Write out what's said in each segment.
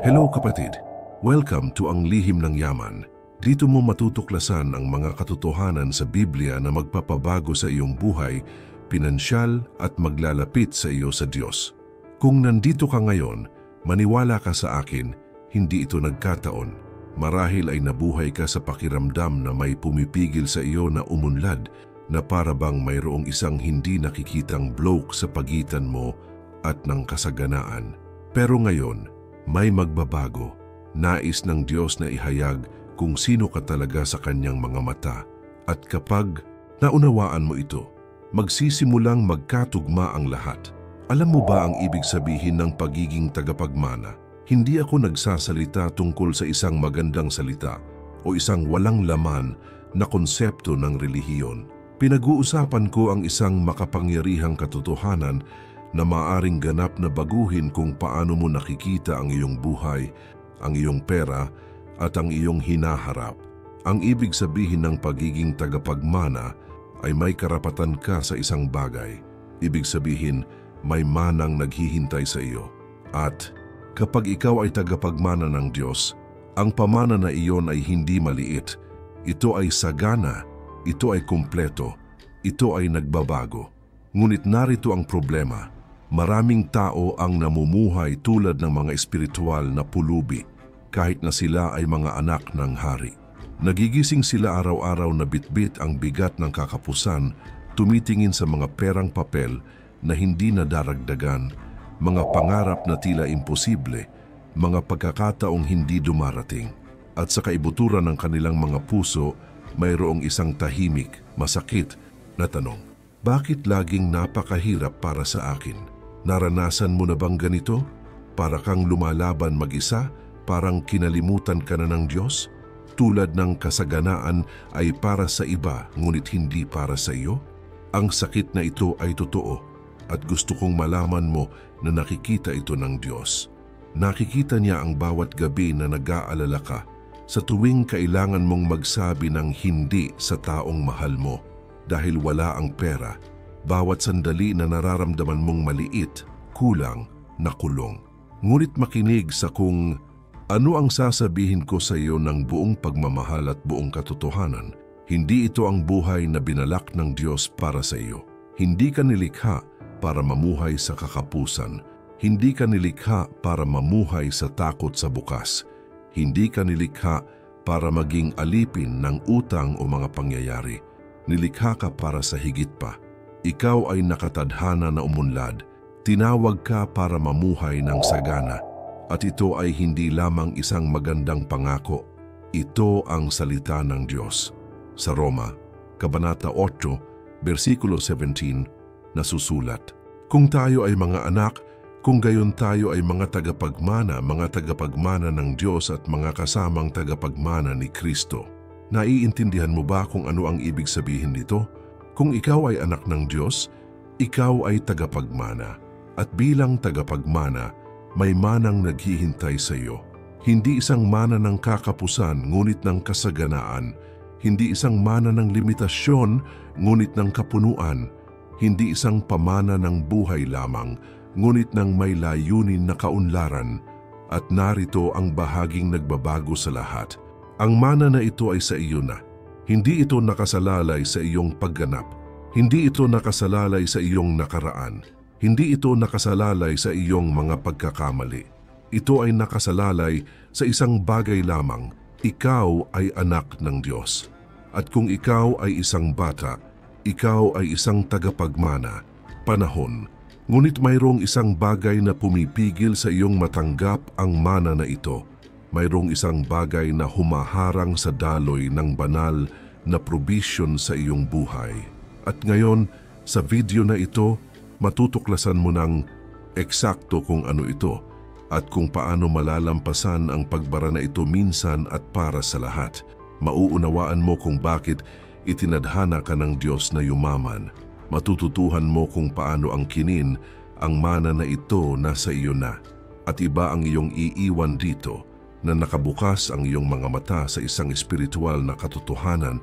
Hello kapatid! Welcome to Ang Lihim ng Yaman. Dito mo matutuklasan ang mga katotohanan sa Biblia na magpapabago sa iyong buhay, pinansyal at maglalapit sa iyo sa Diyos. Kung nandito ka ngayon, maniwala ka sa akin, hindi ito nagkataon. Marahil ay nabuhay ka sa pakiramdam na may pumipigil sa iyo na umunlad, na para bang mayroong isang hindi nakikitang bloke sa pagitan mo at ng kasaganaan. Pero ngayon, may magbabago. Nais ng Diyos na ihayag kung sino ka talaga sa kanyang mga mata. At kapag naunawaan mo ito, magsisimulang magkatugma ang lahat. Alam mo ba ang ibig sabihin ng pagiging tagapagmana? Hindi ako nagsasalita tungkol sa isang magandang salita o isang walang laman na konsepto ng relihiyon. Pinag-uusapan ko ang isang makapangyarihang katotohanan na maaring ganap na baguhin kung paano mo nakikita ang iyong buhay, ang iyong pera at ang iyong hinaharap. Ang ibig sabihin ng pagiging tagapagmana ay may karapatan ka sa isang bagay. Ibig sabihin may manang naghihintay sa iyo. At kapag ikaw ay tagapagmana ng Diyos, ang pamana na iyon ay hindi maliit. Ito ay sagana, ito ay kumpleto, ito ay nagbabago. Ngunit narito ang problema. Maraming tao ang namumuhay tulad ng mga espiritual na pulubi, kahit na sila ay mga anak ng hari. Nagigising sila araw-araw na bitbit ang bigat ng kakapusan, tumitingin sa mga perang papel na hindi nadaragdagan, mga pangarap na tila imposible, mga pagkakataong hindi dumarating. At sa kaibuturan ng kanilang mga puso, mayroong isang tahimik, masakit na tanong. Bakit laging napakahirap para sa akin? Naranasan mo na bang ganito? Para kang lumalaban mag-isa, parang kinalimutan ka na ng Diyos? Tulad ng kasaganaan ay para sa iba, ngunit hindi para sa iyo? Ang sakit na ito ay totoo at gusto kong malaman mo na nakikita ito ng Diyos. Nakikita niya ang bawat gabi na nag-aalala ka sa tuwing kailangan mong magsabi ng hindi sa taong mahal mo dahil wala ang pera, bawat sandali na nararamdaman mong maliit, kulang, nakulong. Ngunit makinig sa kung ano ang sasabihin ko sa iyo ng buong pagmamahal at buong katotohanan. Hindi ito ang buhay na binalak ng Diyos para sa iyo. Hindi ka nilikha para mamuhay sa kakapusan. Hindi ka nilikha para mamuhay sa takot sa bukas. Hindi ka nilikha para maging alipin ng utang o mga pangyayari. Nilikha ka para sa higit pa. Ikaw ay nakatadhana na umunlad. Tinawag ka para mamuhay ng sagana. At ito ay hindi lamang isang magandang pangako. Ito ang salita ng Diyos. Sa Roma, Kabanata 8, versikulo 17, nasusulat, kung tayo ay mga anak, kung gayon tayo ay mga tagapagmana ng Diyos at mga kasamang tagapagmana ni Kristo. Naiintindihan mo ba kung ano ang ibig sabihin nito? Kung ikaw ay anak ng Diyos, ikaw ay tagapagmana. At bilang tagapagmana, may manang naghihintay sa iyo. Hindi isang mana ng kakapusan, ngunit ng kasaganaan. Hindi isang mana ng limitasyon, ngunit ng kapunuan. Hindi isang pamana ng buhay lamang, ngunit ng may layunin na kaunlaran. At narito ang bahaging nagbabago sa lahat. Ang mana na ito ay sa iyo na. Hindi ito nakasalalay sa iyong pagganap. Hindi ito nakasalalay sa iyong nakaraan. Hindi ito nakasalalay sa iyong mga pagkakamali. Ito ay nakasalalay sa isang bagay lamang. Ikaw ay anak ng Diyos. At kung ikaw ay isang bata, ikaw ay isang tagapagmana, panahon. Ngunit mayroong isang bagay na pumipigil sa iyong matanggap ang mana na ito. Mayroong isang bagay na humaharang sa daloy ng banal na provision sa iyong buhay. At ngayon, sa video na ito, matutuklasan mo ng eksakto kung ano ito at kung paano malalampasan ang pagbara na ito minsan at para sa lahat. Mauunawaan mo kung bakit itinadhana ka ng Diyos na yumaman. Matututuhan mo kung paano ang kinin, ang mana na ito nasa iyo na. At iba ang iyong iiwan dito na nakabukas ang iyong mga mata sa isang espiritual na katotohanan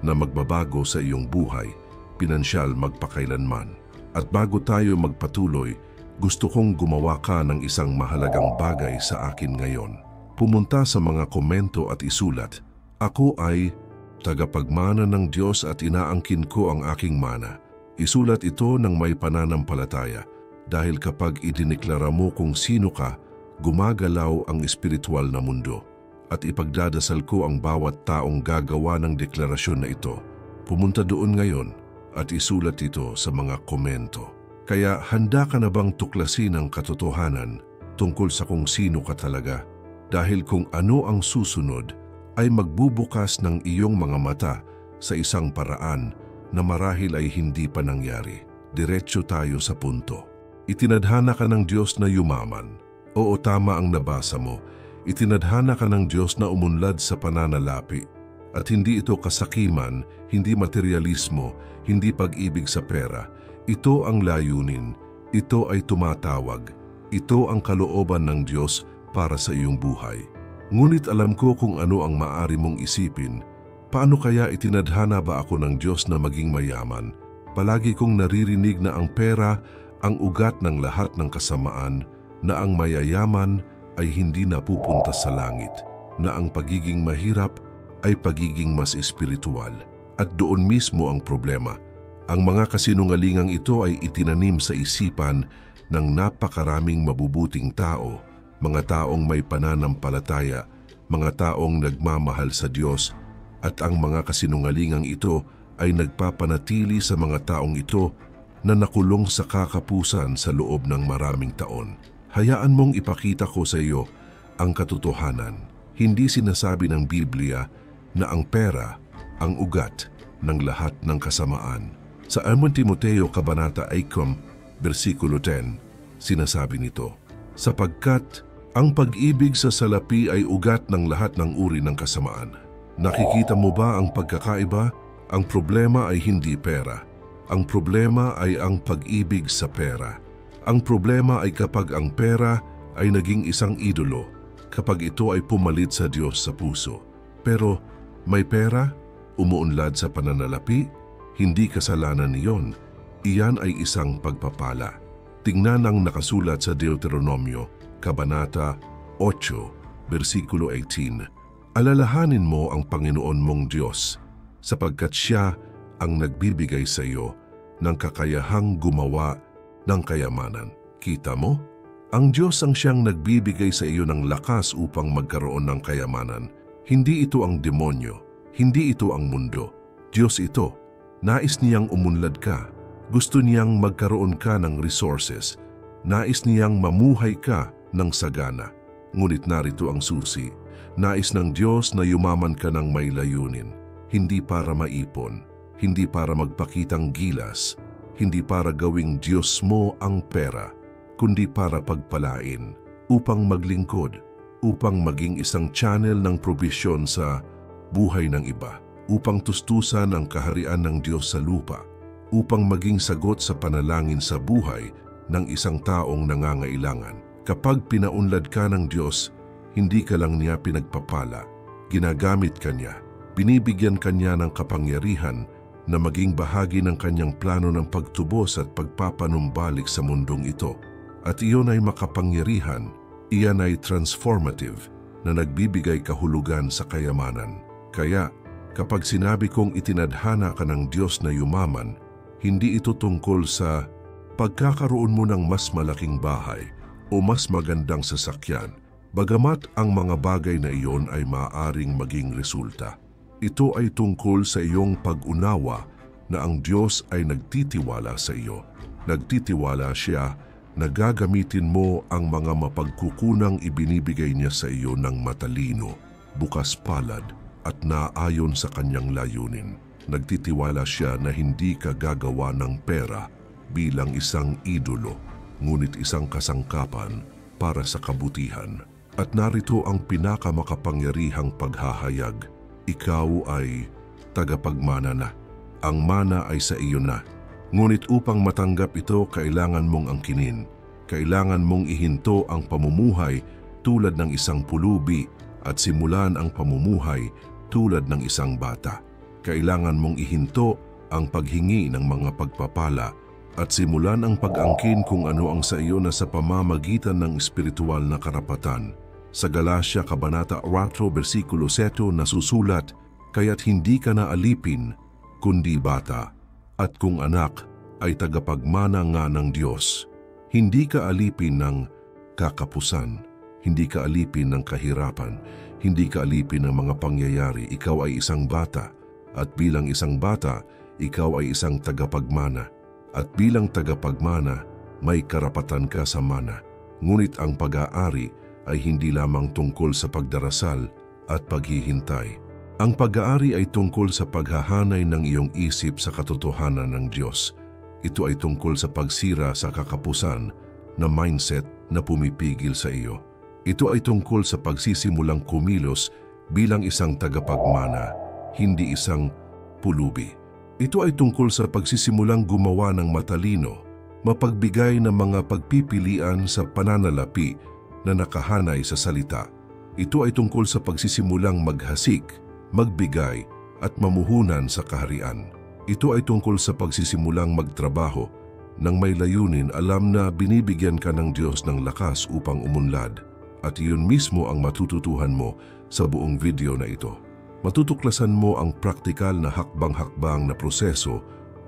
na magbabago sa iyong buhay, pinansyal magpakailanman. At bago tayo magpatuloy, Gusto kong gumawa ka ng isang mahalagang bagay sa akin ngayon. Pumunta sa mga komento at isulat, "Ako ay tagapagmana ng Diyos at inaangkin ko ang aking mana." Isulat ito ng may pananampalataya dahil kapag idineklara mo kung sino ka, gumagalaw ang espiritual na mundo. At ipagdadasal ko ang bawat taong gagawa ng deklarasyon na ito. Pumunta doon ngayon at isulat ito sa mga komento. Kaya handa ka na bang tuklasin ang katotohanan tungkol sa kung sino ka talaga? Dahil kung ano ang susunod ay magbubukas ng iyong mga mata sa isang paraan na marahil ay hindi pa nangyari. Diretso tayo sa punto. Itinadhana ka ng Diyos na yumaman. Oo, tama ang nabasa mo. Itinadhana ka ng Diyos na umunlad sa pananalapi. At hindi ito kasakiman, hindi materialismo, hindi pag-ibig sa pera. Ito ang layunin, ito ay tumatawag, ito ang kalooban ng Diyos para sa iyong buhay. Ngunit alam ko kung ano ang maaari mong isipin. Paano kaya itinadhana ba ako ng Diyos na maging mayaman? Palagi kong naririnig na ang pera ang ugat ng lahat ng kasamaan, na ang mayayaman ay hindi napupunta sa langit, na ang pagiging mahirap ay pagiging mas espiritual. At doon mismo ang problema. Ang mga kasinungalingang ito ay itinanim sa isipan ng napakaraming mabubuting tao, mga taong may pananampalataya, mga taong nagmamahal sa Diyos, at ang mga kasinungalingang ito ay nagpapanatili sa mga taong ito na nakulong sa kakapusan sa loob ng maraming taon. Hayaan mong ipakita ko sa iyo ang katotohanan. Hindi sinasabi ng Biblia na ang pera ang ugat ng lahat ng kasamaan. Sa 1 Timoteo Kabanata 8, versikulo 10, sinasabi nito, "Sapagkat ang pag-ibig sa salapi ay ugat ng lahat ng uri ng kasamaan." Nakikita mo ba ang pagkakaiba? Ang problema ay hindi pera. Ang problema ay ang pag-ibig sa pera. Ang problema ay kapag ang pera ay naging isang idolo, kapag ito ay pumalit sa Diyos sa puso. Pero may pera, umuunlad sa pananalapi, hindi kasalanan niyon. Iyan ay isang pagpapala. Tingnan ang nakasulat sa Deuteronomio, Kabanata 8, versikulo 18. "Alalahanin mo ang Panginoon mong Diyos, sapagkat Siya ang nagbibigay sa iyo ng kakayahang gumawa ng kayamanan." Kita mo? Ang Diyos ang siyang nagbibigay sa iyo ng lakas upang magkaroon ng kayamanan. Hindi ito ang demonyo, hindi ito ang mundo. Diyos ito. Nais niyang umunlad ka. Gusto niyang magkaroon ka ng resources. Nais niyang mamuhay ka ng sagana. Ngunit narito ang susi. Nais ng Diyos na yumaman ka ng may layunin. Hindi para maipon, hindi para magpakitang gilas, hindi para gawing Diyos mo ang pera, kundi para pagpalain, upang maglingkod, upang maging isang channel ng probisyon sa buhay ng iba, upang tustusan ang kaharian ng Diyos sa lupa, upang maging sagot sa panalangin sa buhay ng isang taong nangangailangan. Kapag pinaunlad ka ng Diyos, hindi ka lang niya pinagpapala, ginagamit ka niya, binibigyan ka niya ng kapangyarihan na maging bahagi ng kanyang plano ng pagtubos at pagpapanumbalik sa mundong ito. At iyon ay makapangyarihan, iyan ay transformative na nagbibigay kahulugan sa kayamanan. Kaya, kapag sinabi kong itinadhana ka ng Diyos na yumaman, hindi ito tungkol sa pagkakaroon mo ng mas malaking bahay o mas magandang sasakyan, bagamat ang mga bagay na iyon ay maaaring maging resulta. Ito ay tungkol sa iyong pag-unawa na ang Diyos ay nagtitiwala sa iyo. Nagtitiwala siya na gagamitin mo ang mga mapagkukunang ibinibigay niya sa iyo ng matalino, bukas palad at naayon sa kanyang layunin. Nagtitiwala siya na hindi ka gagawa ng pera bilang isang idolo, ngunit isang kasangkapan para sa kabutihan. At narito ang pinakamakapangyarihang paghahayag. Ikaw ay tagapagmana na. Ang mana ay sa iyo na. Ngunit upang matanggap ito, kailangan mong angkinin. Kailangan mong ihinto ang pamumuhay tulad ng isang pulubi at simulan ang pamumuhay tulad ng isang bata. Kailangan mong ihinto ang paghingi ng mga pagpapala at simulan ang pag-angkin kung ano ang sa iyo na sa pamamagitan ng espiritual na karapatan. Sa Galacia Kabanata 4, versikulo 7 nasusulat, "Kaya't hindi ka na alipin, kundi bata, at kung anak ay tagapagmana nga ng Diyos." Hindi ka alipin ng kakapusan, hindi ka alipin ng kahirapan, hindi ka alipin ng mga pangyayari. Ikaw ay isang bata, at bilang isang bata, ikaw ay isang tagapagmana. At bilang tagapagmana, may karapatan ka sa mana. Ngunit ang pag-aari ay hindi lamang tungkol sa pagdarasal at paghihintay. Ang pag-aari ay tungkol sa paghahanay ng iyong isip sa katotohanan ng Diyos. Ito ay tungkol sa pagsira sa kakapusan na mindset na pumipigil sa iyo. Ito ay tungkol sa pagsisimulang kumilos bilang isang tagapagmana, hindi isang pulubi. Ito ay tungkol sa pagsisimulang gumawa ng matalino, mapagbigay ng mga pagpipilian sa pananalapi na nakahanay sa salita. Ito ay tungkol sa pagsisimulang maghasik, magbigay at mamuhunan sa kaharian. Ito ay tungkol sa pagsisimulang magtrabaho nang may layunin, alam na binibigyan ka ng Diyos ng lakas upang umunlad. At iyon mismo ang matututuhan mo sa buong video na ito. Matutuklasan mo ang praktikal na hakbang-hakbang na proseso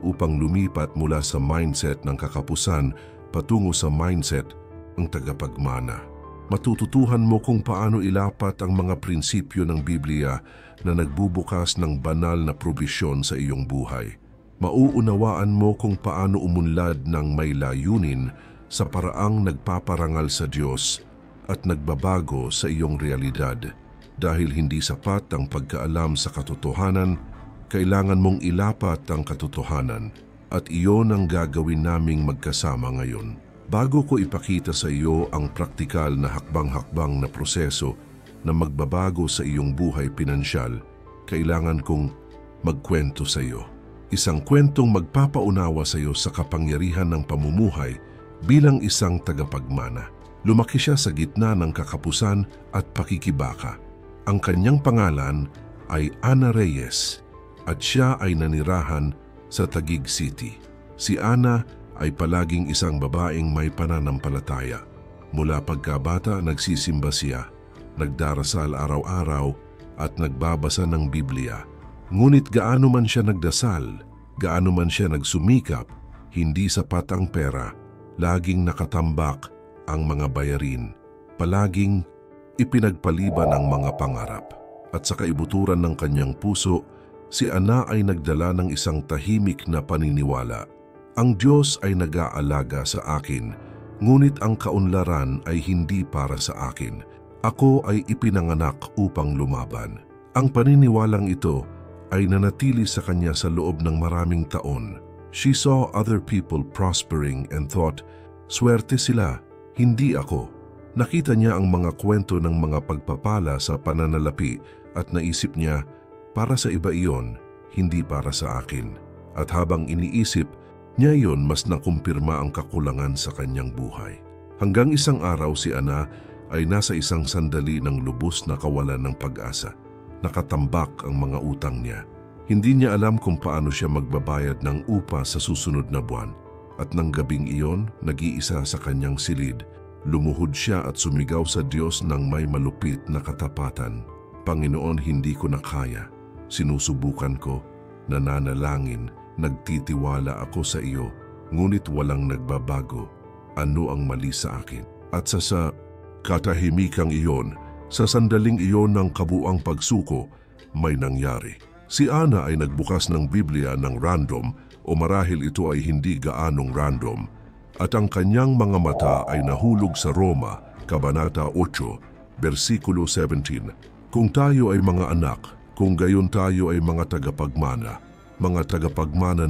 upang lumipat mula sa mindset ng kakapusan patungo sa mindset ng tagapagmana. Matututuhan mo kung paano ilapat ang mga prinsipyo ng Biblia na nagbubukas ng banal na probisyon sa iyong buhay. Mauunawaan mo kung paano umunlad ng may layunin sa paraang nagpaparangal sa Diyos at nagbabago sa iyong realidad. Dahil hindi sapat ang pagkaalam sa katotohanan, kailangan mong ilapat ang katotohanan at iyon ang gagawin naming magkasama ngayon. Bago ko ipakita sa iyo ang praktikal na hakbang-hakbang na proseso na magbabago sa iyong buhay pinansyal, kailangan kong magkwento sa iyo. Isang kwentong magpapaunawa sa iyo sa kapangyarihan ng pamumuhay bilang isang tagapagmana. Lumaki siya sa gitna ng kakapusan at pakikibaka. Ang kanyang pangalan ay Ana Reyes at siya ay nanirahan sa Taguig City. Si Ana ay palaging isang babaeng may pananampalataya. Mula pagkabata nagsisimba siya, nagdarasal araw-araw at nagbabasa ng Biblia. Ngunit gaano man siya nagdasal, gaano man siya nagsumikap, hindi sapat ang pera, laging nakatambak ang mga bayarin, palaging ipinagpaliban ang mga pangarap. At sa kaibuturan ng kanyang puso, si Ana ay nagdala ng isang tahimik na paniniwala. Ang Diyos ay nag-aalaga sa akin, ngunit ang kaunlaran ay hindi para sa akin. Ako ay ipinanganak upang lumaban. Ang paniniwalang ito ay nanatili sa kanya sa loob ng maraming taon. She saw other people prospering and thought, swerte sila, hindi ako. Nakita niya ang mga kwento ng mga pagpapala sa pananalapi at naisip niya, para sa iba iyon, hindi para sa akin. At habang iniisip niya iyon, mas nakumpirma ang kakulangan sa kanyang buhay. Hanggang isang araw si Ana ay nasa isang sandali ng lubos na kawalan ng pag-asa. Nakatambak ang mga utang niya. Hindi niya alam kung paano siya magbabayad ng upa sa susunod na buwan. At nang gabing iyon, nag-iisa sa kanyang silid, lumuhod siya at sumigaw sa Diyos ng may malupit na katapatan. Panginoon, hindi ko na kaya. Sinusubukan ko, nananalangin, nagtitiwala ako sa iyo, ngunit walang nagbabago. Ano ang mali sa akin? At sa katahimikang iyon, sa sandaling iyon ng kabuang pagsuko, may nangyari. Si Ana ay nagbukas ng Biblia ng random o marahil ito ay hindi gaanong random, at ang kanyang mga mata ay nahulog sa Roma, Kabanata 8, versikulo 17. Kung tayo ay mga anak, kung gayon tayo ay mga tagapagmana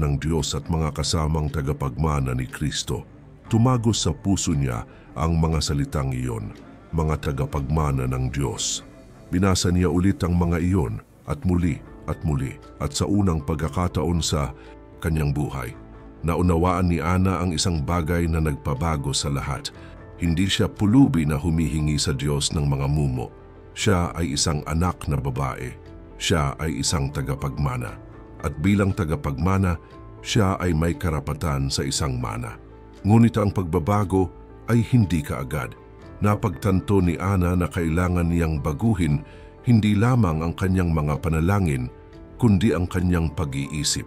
ng Diyos at mga kasamang tagapagmana ni Kristo. Tumagos sa puso niya ang mga salitang iyon, mga tagapagmana ng Diyos. Binasa niya ulit ang mga iyon at muli at sa unang pagkakataon sa kanyang buhay. Naunawaan ni Ana ang isang bagay na nagpabago sa lahat. Hindi siya pulubi na humihingi sa Diyos ng mga mumo. Siya ay isang anak na babae. Siya ay isang tagapagmana. At bilang tagapagmana, siya ay may karapatan sa isang mana. Ngunit ang pagbabago ay hindi kaagad. Napagtanto ni Ana na kailangan niyang baguhin hindi lamang ang kanyang mga panalangin, kundi ang kanyang pag-iisip.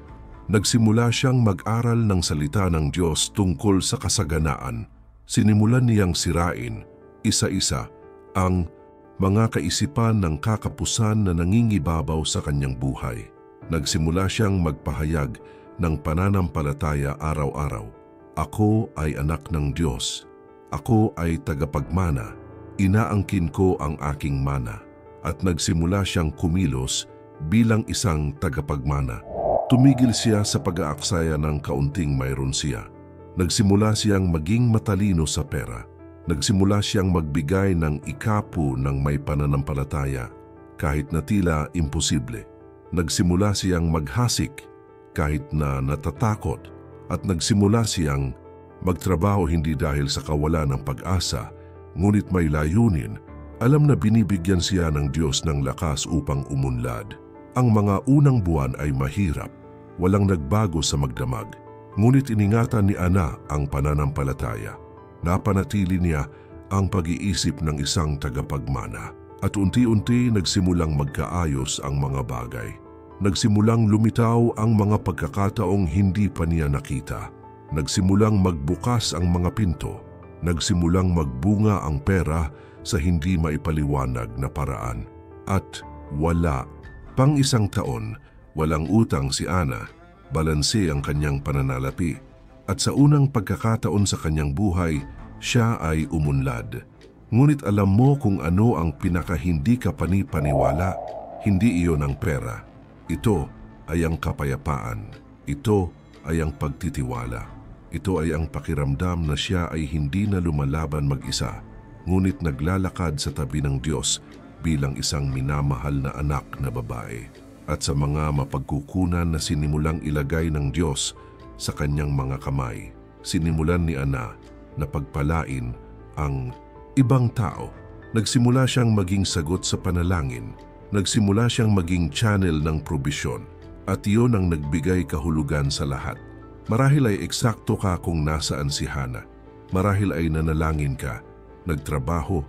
Nagsimula siyang mag-aral ng salita ng Diyos tungkol sa kasaganaan. Sinimulan niyang sirain, isa-isa, ang mga kaisipan ng kakapusan na nangingibabaw sa kanyang buhay. Nagsimula siyang magpahayag ng pananampalataya araw-araw. Ako ay anak ng Diyos. Ako ay tagapagmana. Inaangkin ko ang aking mana. At nagsimula siyang kumilos bilang isang tagapagmana. Tumigil siya sa pag-aaksaya ng kaunting mayroon siya. Nagsimula siyang maging matalino sa pera. Nagsimula siyang magbigay ng ikapu ng may pananampalataya kahit na tila imposible. Nagsimula siyang maghasik kahit na natatakot at nagsimula siyang magtrabaho hindi dahil sa kawalan ng pag-asa, ngunit may layunin. Alam na binibigyan siya ng Diyos ng lakas upang umunlad. Ang mga unang buwan ay mahirap, walang nagbago sa magdamag. Ngunit iningatan ni Ana ang pananampalataya. Napanatili niya ang pag-iisip ng isang tagapagmana. At unti-unti nagsimulang magkaayos ang mga bagay. Nagsimulang lumitaw ang mga pagkakataong hindi pa niya nakita. Nagsimulang magbukas ang mga pinto. Nagsimulang magbunga ang pera sa hindi maipaliwanag na paraan. At wala. Pang isang taon, walang utang si Ana. Balanse ang kanyang pananalapi. At sa unang pagkakataon sa kanyang buhay, siya ay umunlad. Ngunit alam mo kung ano ang pinaka-hindi ka panipaniwala. Hindi iyon ang pera. Ito ay ang kapayapaan. Ito ay ang pagtitiwala. Ito ay ang pakiramdam na siya ay hindi na lumalaban mag-isa, ngunit naglalakad sa tabi ng Diyos bilang isang minamahal na anak na babae. At sa mga mapagkukunan na sinimulang ilagay ng Diyos sa kanyang mga kamay, sinimulan ni Ana na pagpalain ang ibang tao. Nagsimula siyang maging sagot sa panalangin. Nagsimula siyang maging channel ng probisyon. At iyon ang nagbigay kahulugan sa lahat. Marahil ay eksakto ka kung nasaan si Hana. Marahil ay nanalangin ka, nagtrabaho,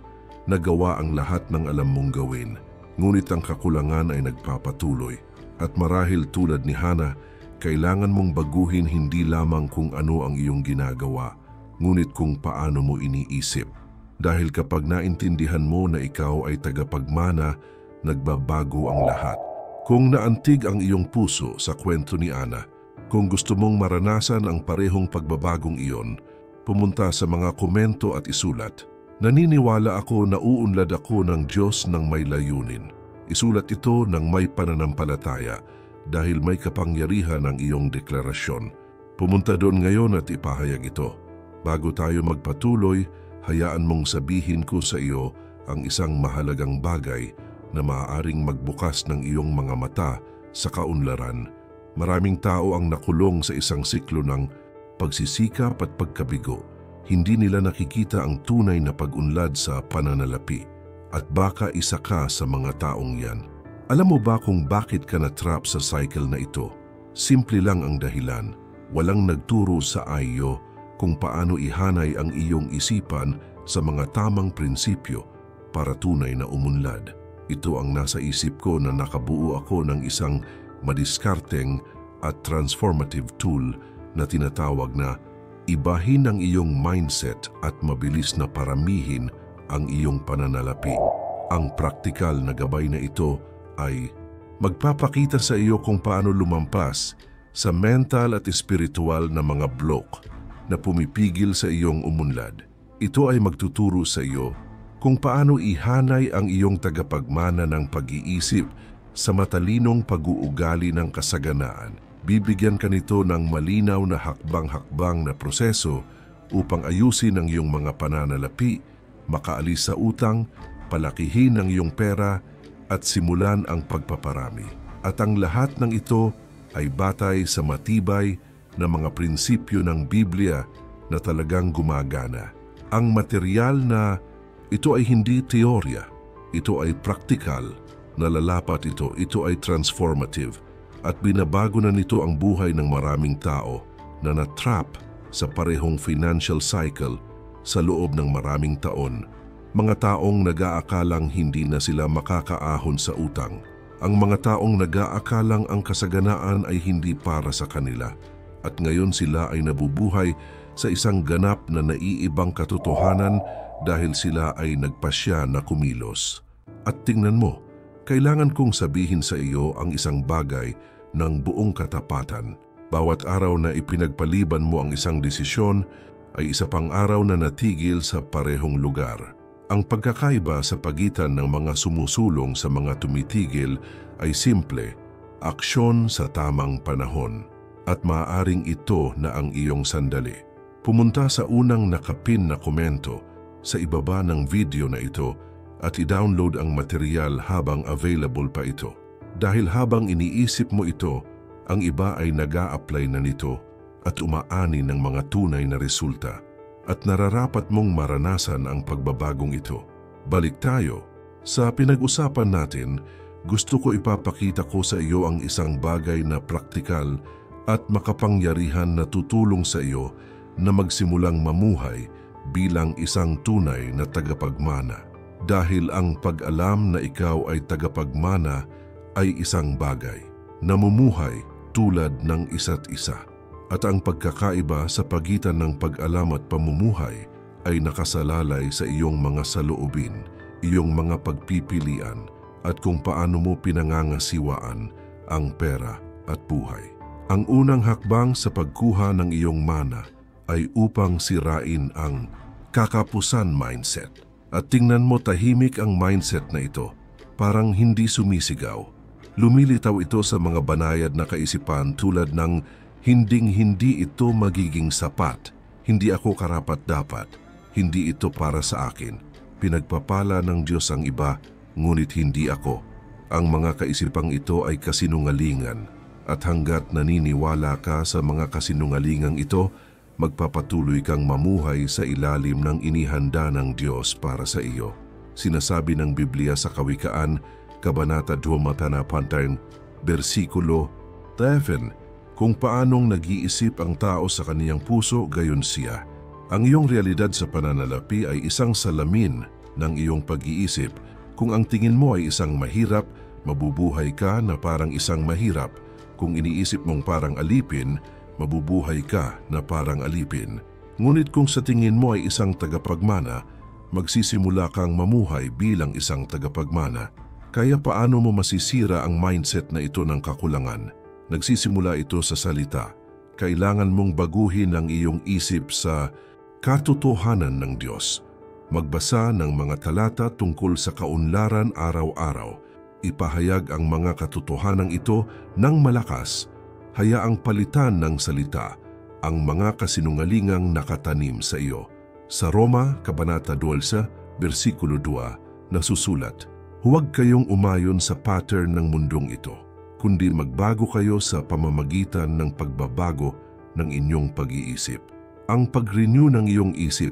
nagawa ang lahat ng alam mong gawin. Ngunit ang kakulangan ay nagpapatuloy. At marahil tulad ni Hana, kailangan mong baguhin hindi lamang kung ano ang iyong ginagawa, ngunit kung paano mo iniisip. Dahil kapag naintindihan mo na ikaw ay tagapagmana, nagbabago ang lahat. Kung naantig ang iyong puso sa kwento ni Ana, kung gusto mong maranasan ang parehong pagbabagong iyon, pumunta sa mga komento at isulat. Naniniwala ako na uunlad ako ng Diyos ng may layunin. Isulat ito ng may pananampalataya dahil may kapangyarihan ang iyong deklarasyon. Pumunta doon ngayon at ipahayag ito. Bago tayo magpatuloy, hayaan mong sabihin ko sa iyo ang isang mahalagang bagay na maaaring magbukas ng iyong mga mata sa kaunlaran. Maraming tao ang nakulong sa isang siklo ng pagsisikap at pagkabigo. Hindi nila nakikita ang tunay na pag-unlad sa pananalapi. At baka isa ka sa mga taong yan. Alam mo ba kung bakit ka na-trap sa cycle na ito? Simple lang ang dahilan. Walang nagturo sa iyo kung paano ihanay ang iyong isipan sa mga tamang prinsipyo para tunay na umunlad. Ito ang nasa isip ko na nakabuo ako ng isang madiskarteng at transformative tool na tinatawag na ibahin ang iyong mindset at mabilis na paramihin ang iyong pananalapi. Ang praktikal na gabay na ito ay magpapakita sa iyo kung paano lumampas sa mental at espiritual na mga block na pumipigil sa iyong umunlad. Ito ay magtuturo sa iyo kung paano ihanay ang iyong tagapagmana ng pag-iisip sa matalinong pag-uugali ng kasaganaan. Bibigyan ka nito ng malinaw na hakbang-hakbang na proseso upang ayusin ang iyong mga pananalapi, makaalis sa utang, palakihin ang iyong pera at simulan ang pagpaparami. At ang lahat ng ito ay batay sa matibay na mga prinsipyo ng Biblia na talagang gumagana. Ang material na ito ay hindi teorya, ito ay praktikal, nalalapat ito ay transformative. at binabago na nito ang buhay ng maraming tao na na-trap sa parehong financial cycle sa loob ng maraming taon. Mga taong nag-aakalang hindi na sila makakaahon sa utang. Ang mga taong nag-aakalang ang kasaganaan ay hindi para sa kanila at ngayon sila ay nabubuhay sa isang ganap na naiibang katotohanan dahil sila ay nagpasya na kumilos. At tingnan mo, kailangan kong sabihin sa iyo ang isang bagay ng buong katapatan. Bawat araw na ipinagpaliban mo ang isang desisyon ay isa pang araw na natigil sa parehong lugar. Ang pagkakaiba sa pagitan ng mga sumusulong sa mga tumitigil ay simple, aksyon sa tamang panahon. At maaaring ito na ang iyong sandali. Pumunta sa unang nakapin na komento sa ibaba ng video na ito at i-download ang material habang available pa ito. Dahil habang iniisip mo ito, ang iba ay nag-a-apply na nito at umaani ng mga tunay na resulta at nararapat mong maranasan ang pagbabagong ito. Balik tayo. Sa pinag-usapan natin, gusto ko ipapakita ko sa iyo ang isang bagay na praktikal at makapangyarihan na tutulong sa iyo na magsimulang mamuhay bilang isang tunay na tagapagmana. Dahil ang pag-alam na ikaw ay tagapagmana ay isang bagay. Namumuhay tulad ng isa't isa. At ang pagkakaiba sa pagitan ng pag-alam at pamumuhay ay nakasalalay sa iyong mga saloobin, iyong mga pagpipilian at kung paano mo pinangangasiwaan ang pera at buhay. Ang unang hakbang sa pagkuha ng iyong mana ay upang sirain ang kakapusan mindset. At tingnan mo, tahimik ang mindset na ito, parang hindi sumisigaw. Lumilitaw ito sa mga banayad na kaisipan tulad ng hinding-hindi ito magiging sapat, hindi ako karapat-dapat, hindi ito para sa akin. Pinagpapala ng Diyos ang iba, ngunit hindi ako. Ang mga kaisipang ito ay kasinungalingan at hanggat naniniwala ka sa mga kasinungalingang ito, magpapatuloy kang mamuhay sa ilalim ng inihanda ng Diyos para sa iyo. Sinasabi ng Biblia sa Kawikaan, Kabanata 2, versikulo 7, kung paanong nag-iisip ang tao sa kaniyang puso, gayon siya. Ang iyong realidad sa pananalapi ay isang salamin ng iyong pag-iisip. Kung ang tingin mo ay isang mahirap, mabubuhay ka na parang isang mahirap. Kung iniisip mong parang alipin, mabubuhay ka na parang alipin. Ngunit kung sa tingin mo ay isang tagapagmana, magsisimula kang mamuhay bilang isang tagapagmana. Kaya paano mo masisira ang mindset na ito ng kakulangan? Nagsisimula ito sa salita. Kailangan mong baguhin ang iyong isip sa katotohanan ng Diyos. Magbasa ng mga talata tungkol sa kaunlaran araw-araw. Ipahayag ang mga katotohanan ito ng malakas. Hayaang palitan ng salita ang mga kasinungalingang nakatanim sa iyo. Sa Roma, Kabanata 12, versikulo 2, nasusulat, huwag kayong umayon sa pattern ng mundong ito, kundi magbago kayo sa pamamagitan ng pagbabago ng inyong pag-iisip. Ang pag-renew ng iyong isip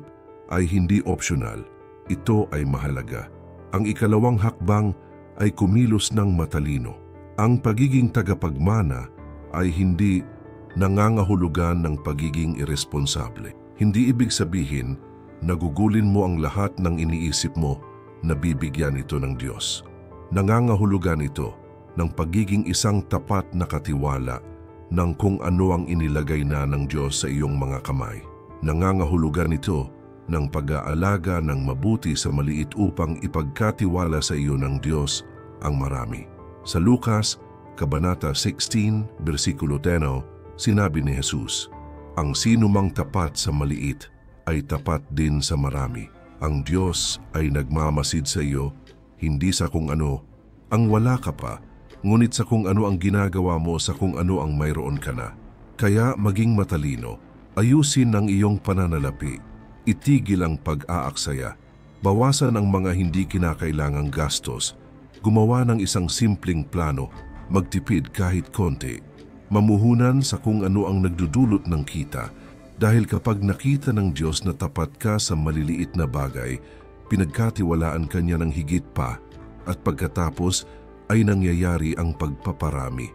ay hindi optional, ito ay mahalaga. Ang ikalawang hakbang ay kumilos ng matalino. Ang pagiging tagapagmana ay hindi nangangahulugan ng pagiging irresponsable. Hindi ibig sabihin nagugulin mo ang lahat ng iniisip mo na bibigyan ito ng Diyos. Nangangahulugan ito ng pagiging isang tapat na katiwala ng kung ano ang inilagay na ng Diyos sa iyong mga kamay. Nangangahulugan ito ng pag-aalaga ng mabuti sa maliit upang ipagkatiwala sa iyo ng Diyos ang marami. Sa Lucas, Kabanata 16, versikulo 10, sinabi ni Jesus, ang sinumang tapat sa maliit ay tapat din sa marami. Ang Diyos ay nagmamasid sa iyo, hindi sa kung ano ang wala ka pa, ngunit sa kung ano ang ginagawa mo, sa kung ano ang mayroon ka na. Kaya maging matalino, ayusin ang iyong pananalapi, itigil ang pag-aaksaya, bawasan ang mga hindi kinakailangang gastos, gumawa ng isang simpleng plano, magtipid kahit konti, mamuhunan sa kung ano ang nagdudulot ng kita. Dahil kapag nakita ng Diyos na tapat ka sa maliliit na bagay, pinagkatiwalaan ka niya ng higit pa at pagkatapos ay nangyayari ang pagpaparami.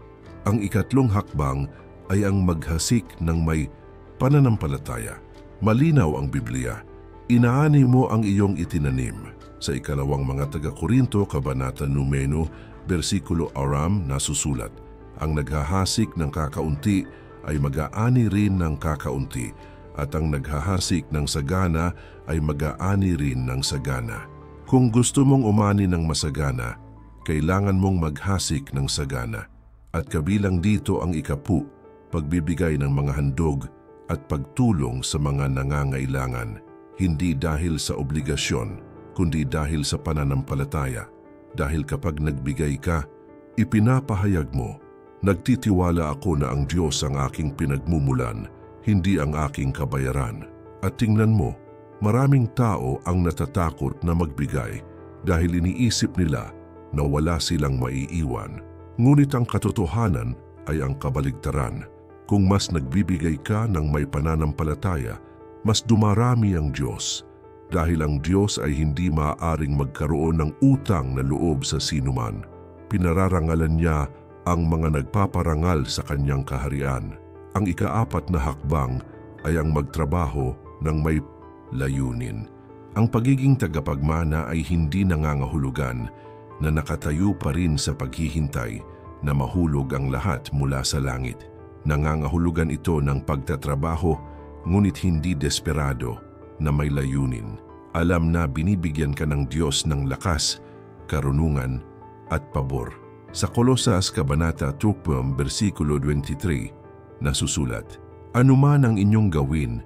Ang ikatlong hakbang ay ang maghasik ng may pananampalataya. Malinaw ang Biblia. Inaani mo ang iyong itinanim. Sa ikalawang mga taga-Korinto, Kabanata 9, versikulo 6 nasusulat, ang naghahasik ng kakaunti ay mag-aani rin ng kakaunti, at ang naghahasik ng sagana ay mag-aani rin ng sagana. Kung gusto mong umani ng masagana, kailangan mong maghasik ng sagana. At kabilang dito ang 10, pagbibigay ng mga handog at pagtulong sa mga nangangailangan, hindi dahil sa obligasyon, kundi dahil sa pananampalataya. Dahil kapag nagbigay ka, ipinapahayag mo, nagtitiwala ako na ang Diyos ang aking pinagmumulan, hindi ang aking kabayaran. At tingnan mo, maraming tao ang natatakot na magbigay dahil iniisip nila na wala silang maiiwan. Ngunit ang katotohanan ay ang kabaligtaran. Kung mas nagbibigay ka ng may pananampalataya, mas dumarami ang Diyos. Dahil ang Diyos ay hindi maaaring magkaroon ng utang na loob sa sinuman. Pinararangalan niya ang mga nagpaparangal sa kanyang kaharian. Ang ika-4 na hakbang ay ang magtrabaho ng may layunin. Ang pagiging tagapagmana ay hindi nangangahulugan na nakatayo pa rin sa paghihintay na mahulog ang lahat mula sa langit. Nangangahulugan ito ng pagtatrabaho, ngunit hindi desperado na may layunin. Alam na binibigyan ka ng Diyos ng lakas, karunungan at pabor. Sa Kolosas Kabanata 2, versikulo 23, nasusulat, "Anuman ang inyong gawin,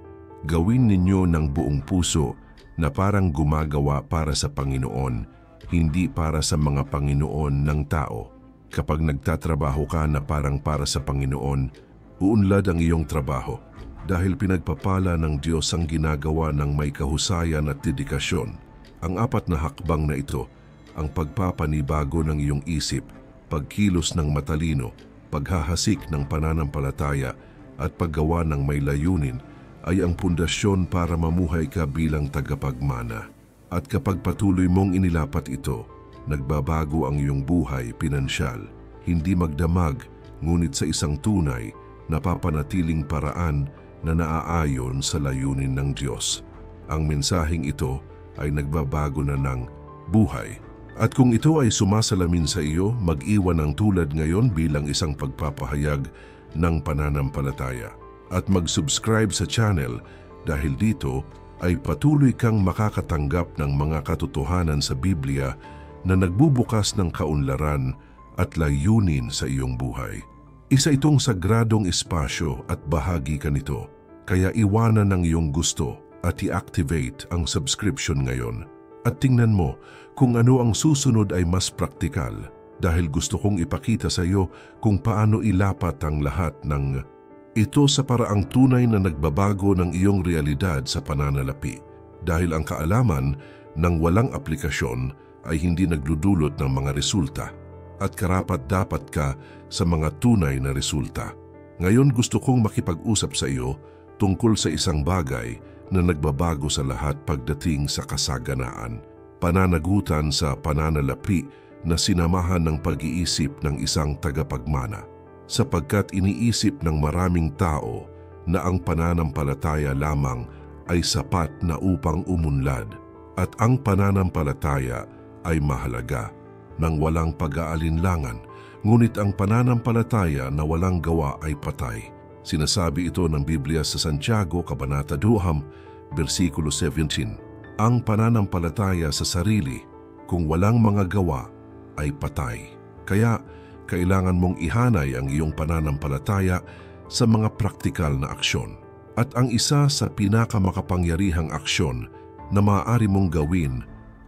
gawin ninyo ng buong puso na parang gumagawa para sa Panginoon, hindi para sa mga Panginoon ng tao." Kapag nagtatrabaho ka na parang para sa Panginoon, uunlad ang iyong trabaho. Dahil pinagpapala ng Diyos ang ginagawa ng may kahusayan at dedikasyon. Ang 4 na hakbang na ito, ang pagpapanibago ng iyong isip, pagkilos ng matalino, paghahasik ng pananampalataya at paggawa ng may layunin ay ang pundasyon para mamuhay ka bilang tagapagmana. At kapag patuloy mong inilapat ito, nagbabago ang iyong buhay pinansyal, hindi magdamag ngunit sa isang tunay na papanatiling paraan na naaayon sa layunin ng Diyos. Ang mensaheng ito ay nagbabago na ng buhay. At kung ito ay sumasalamin sa iyo, mag-iwan ng tulad ngayon bilang isang pagpapahayag ng pananampalataya. At mag-subscribe sa channel dahil dito ay patuloy kang makakatanggap ng mga katotohanan sa Biblia na nagbubukas ng kaunlaran at layunin sa iyong buhay. Isa itong sagradong espasyo at bahagi ka nito, kaya iwanan ng iyong gusto at i-activate ang subscription ngayon. At tingnan mo kung ano ang susunod ay mas praktikal dahil gusto kong ipakita sa iyo kung paano ilapat ang lahat ng ito sa paraang tunay na nagbabago ng iyong realidad sa pananalapi. Dahil ang kaalaman ng walang aplikasyon ay hindi nagdudulot ng mga resulta. At karapat-dapat ka sa mga tunay na resulta. Ngayon gusto kong makipag-usap sa iyo tungkol sa isang bagay na nagbabago sa lahat pagdating sa kasaganaan. Pananagutan sa pananalapi na sinamahan ng pag-iisip ng isang tagapagmana. Sapagkat iniisip ng maraming tao na ang pananampalataya lamang ay sapat na upang umunlad at ang pananampalataya ay mahalaga nang walang pag-aalinlangan, ngunit ang pananampalataya na walang gawa ay patay. Sinasabi ito ng Biblia sa Santiago, Kabanata 2, versikulo 17. Ang pananampalataya sa sarili, kung walang mga gawa, ay patay. Kaya, kailangan mong ihanay ang iyong pananampalataya sa mga praktikal na aksyon. At ang isa sa pinakamakapangyarihang aksyon na maaari mong gawin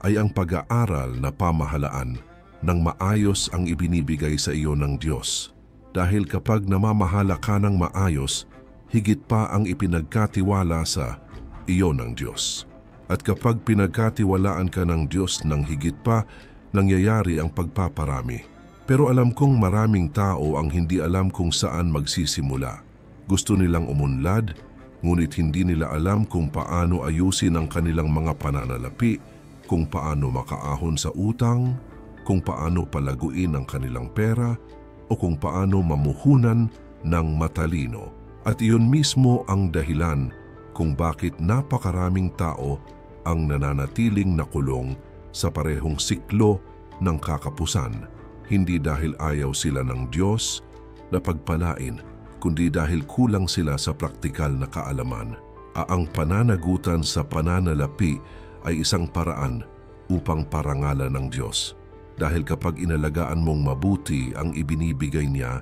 ay ang pag-aaral na pamahalaan ng maayos ang ibinibigay sa iyo ng Diyos. Dahil kapag namamahala ka ng maayos, higit pa ang ipinagkatiwala sa iyo ng Diyos. At kapag pinagkatiwalaan ka ng Diyos ng higit pa, nangyayari ang pagpaparami. Pero alam kong maraming tao ang hindi alam kung saan magsisimula. Gusto nilang umunlad, ngunit hindi nila alam kung paano ayusin ang kanilang mga pananalapi, kung paano makaahon sa utang, kung paano palaguin ang kanilang pera, o kung paano mamuhunan ng matalino. At iyon mismo ang dahilan kung bakit napakaraming tao ang nananatiling nakulong sa parehong siklo ng kakapusan, hindi dahil ayaw sila ng Diyos na pagpalain, kundi dahil kulang sila sa praktikal na kaalaman. Ang pananagutan sa pananalapi ay isang paraan upang parangalan ng Diyos. Dahil kapag inalagaan mong mabuti ang ibinibigay niya,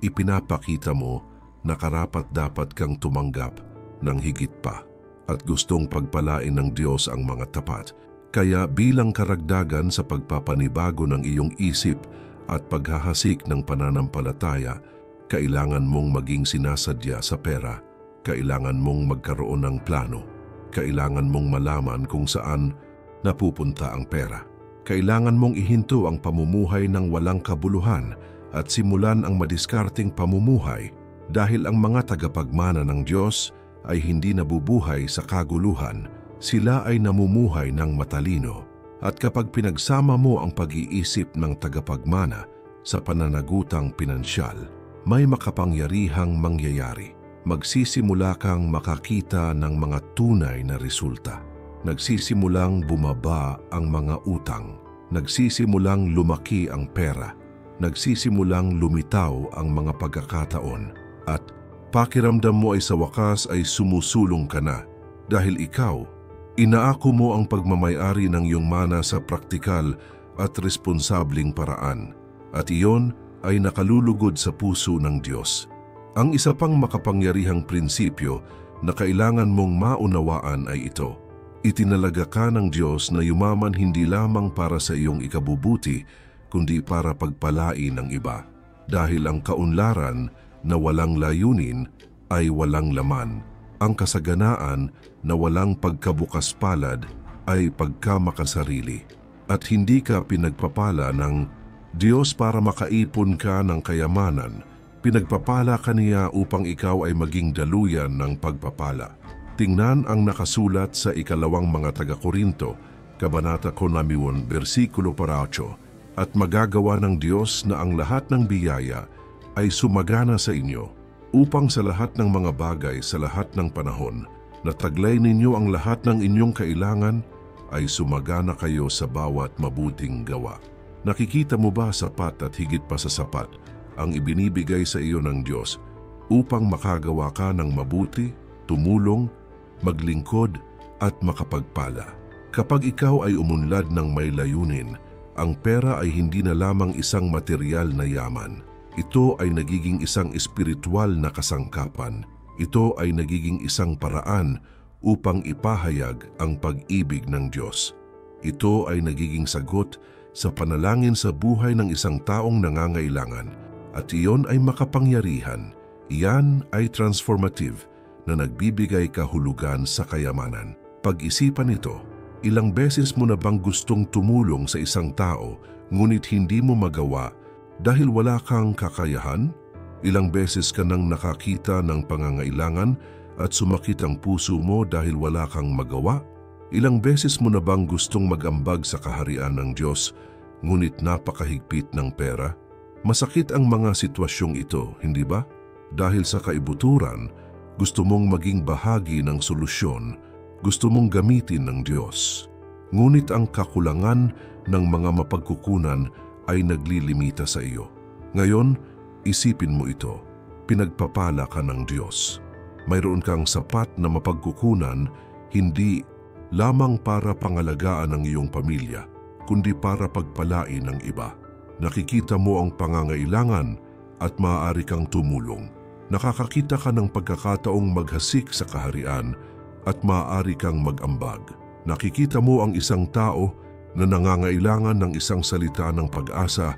ipinapakita mo na karapat-dapat kang tumanggap ng higit pa at gustong pagpalain ng Diyos ang mga tapat. Kaya bilang karagdagan sa pagpapanibago ng iyong isip at paghahasik ng pananampalataya, kailangan mong maging sinasadya sa pera, kailangan mong magkaroon ng plano, kailangan mong malaman kung saan napupunta ang pera. Kailangan mong ihinto ang pamumuhay ng walang kabuluhan at simulan ang madiskarteng pamumuhay dahil ang mga tagapagmana ng Diyos ay hindi nabubuhay sa kaguluhan, sila ay namumuhay ng matalino. At kapag pinagsama mo ang pag-iisip ng tagapagmana sa pananagutang pinansyal, may makapangyarihang mangyayari. Magsisimula kang makakita ng mga tunay na resulta. Nagsisimulang bumaba ang mga utang, nagsisimulang lumaki ang pera, nagsisimulang lumitaw ang mga pagkakataon, at pakiramdam mo ay sa wakas ay sumusulong ka na dahil ikaw, inaako mo ang pagmamayari ng iyong mana sa praktikal at responsabling paraan, at iyon ay nakalulugod sa puso ng Diyos. Ang isa pang makapangyarihang prinsipyo na kailangan mong maunawaan ay ito. Itinalaga ka ng Diyos na yumaman hindi lamang para sa iyong ikabubuti, kundi para pagpalain ng iba. Dahil ang kaunlaran na walang layunin ay walang laman. Ang kasaganaan na walang pagkabukas palad ay pagkamakasarili. At hindi ka pinagpapala ng Diyos para makaipon ka ng kayamanan. Pinagpapala ka niya upang ikaw ay maging daluyan ng pagpapala. Tingnan ang nakasulat sa ikalawang mga taga-Korinto, Kabanata 1, versikulo 8, at magagawa ng Diyos na ang lahat ng biyaya ay sumagana sa inyo, upang sa lahat ng mga bagay sa lahat ng panahon, na taglay ninyo ang lahat ng inyong kailangan, ay sumagana kayo sa bawat mabuting gawa. Nakikita mo ba sapat at higit pa sa sapat ang ibinibigay sa iyo ng Diyos upang makagawa ka ng mabuti, tumulong, maglingkod at makapagpala? Kapag ikaw ay umunlad ng may layunin, ang pera ay hindi na lamang isang material na yaman. Ito ay nagiging isang espiritual na kasangkapan. Ito ay nagiging isang paraan upang ipahayag ang pag-ibig ng Diyos. Ito ay nagiging sagot sa panalangin sa buhay ng isang taong nangangailangan, at iyon ay makapangyarihan. Iyan ay transformative na nagbibigay kahulugan sa kayamanan. Pag-isipan ito, ilang beses mo na bang gustong tumulong sa isang tao ngunit hindi mo magawa dahil wala kang kakayahan? Ilang beses ka nang nakakita ng pangangailangan at sumakit ang puso mo dahil wala kang magawa? Ilang beses mo na bang gustong mag-ambag sa kaharian ng Diyos ngunit napakahigpit ng pera? Masakit ang mga sitwasyong ito, hindi ba? Dahil sa kaibuturan, gusto mong maging bahagi ng solusyon, gusto mong gamitin ng Diyos. Ngunit ang kakulangan ng mga mapagkukunan ay naglilimita sa iyo. Ngayon, isipin mo ito, pinagpapala ka ng Diyos. Mayroon kang sapat na mapagkukunan, hindi lamang para pangalagaan ang iyong pamilya, kundi para pagpalain ng iba. Nakikita mo ang pangangailangan at maaari kang tumulong. Nakakakita ka ng pagkakataong maghasik sa kaharian at maaari kang mag-ambag. Nakikita mo ang isang tao na nangangailangan ng isang salita ng pag-asa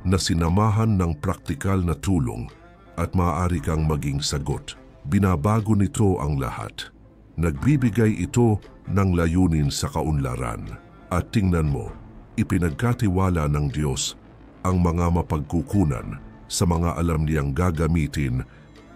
na sinamahan ng praktikal na tulong at maaari kang maging sagot. Binabago nito ang lahat. Nagbibigay ito ng layunin sa kaunlaran. At tingnan mo, ipinagkatiwala ng Diyos ang mga mapagkukunan sa mga alam niyang gagamitin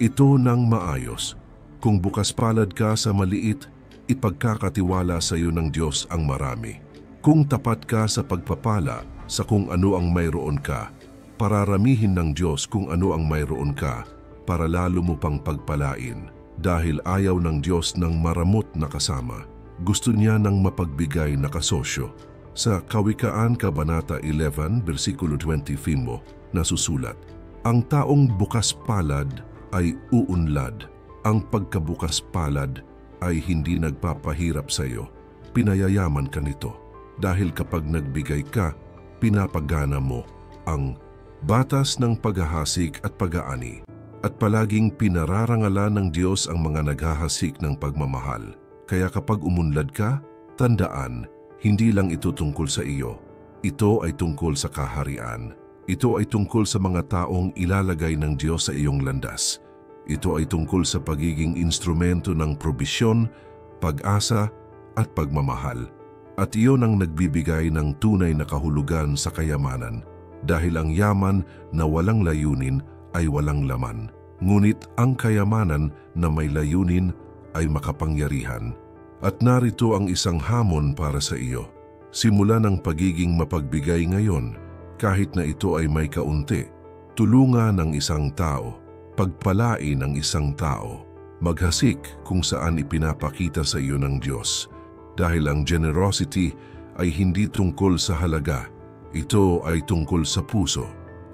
ito ng maayos. Kung bukas palad ka sa maliit, ipagkakatiwala sa iyo ng Diyos ang marami. Kung tapat ka sa pagpapala sa kung ano ang mayroon ka, Pararamihin ng Diyos kung ano ang mayroon ka para lalo mo pang pagpalain. Dahil ayaw ng Diyos ng maramot na kasama. Gusto niya ng mapagbigay na kasosyo. Sa Kawikaan Kabanata 11, versikulo 20 mo, nasusulat, ang taong bukas palad ay uunlad. Ang pagkabukas palad ay hindi nagpapahirap sa iyo. Pinayayaman ka nito. Dahil kapag nagbigay ka, pinapagana mo ang batas ng paghahasik at pag-aani. At palaging pinararangalan ng Diyos ang mga naghahasik ng pagmamahal. Kaya kapag umunlad ka, tandaan, hindi lang ito tungkol sa iyo. Ito ay tungkol sa kaharian. Ito ay tungkol sa mga taong ilalagay ng Diyos sa iyong landas. Ito ay tungkol sa pagiging instrumento ng probisyon, pag-asa at pagmamahal. At iyon ang nagbibigay ng tunay na kahulugan sa kayamanan. Dahil ang yaman na walang layunin ay walang laman. Ngunit ang kayamanan na may layunin ay makapangyarihan. At narito ang isang hamon para sa iyo. Simula ng pagiging mapagbigay ngayon, kahit na ito ay may kaunti. Tulungan ng isang tao, pagpalain ng isang tao, maghasik kung saan ipinapakita sa iyo ng Diyos. Dahil ang generosity ay hindi tungkol sa halaga, ito ay tungkol sa puso.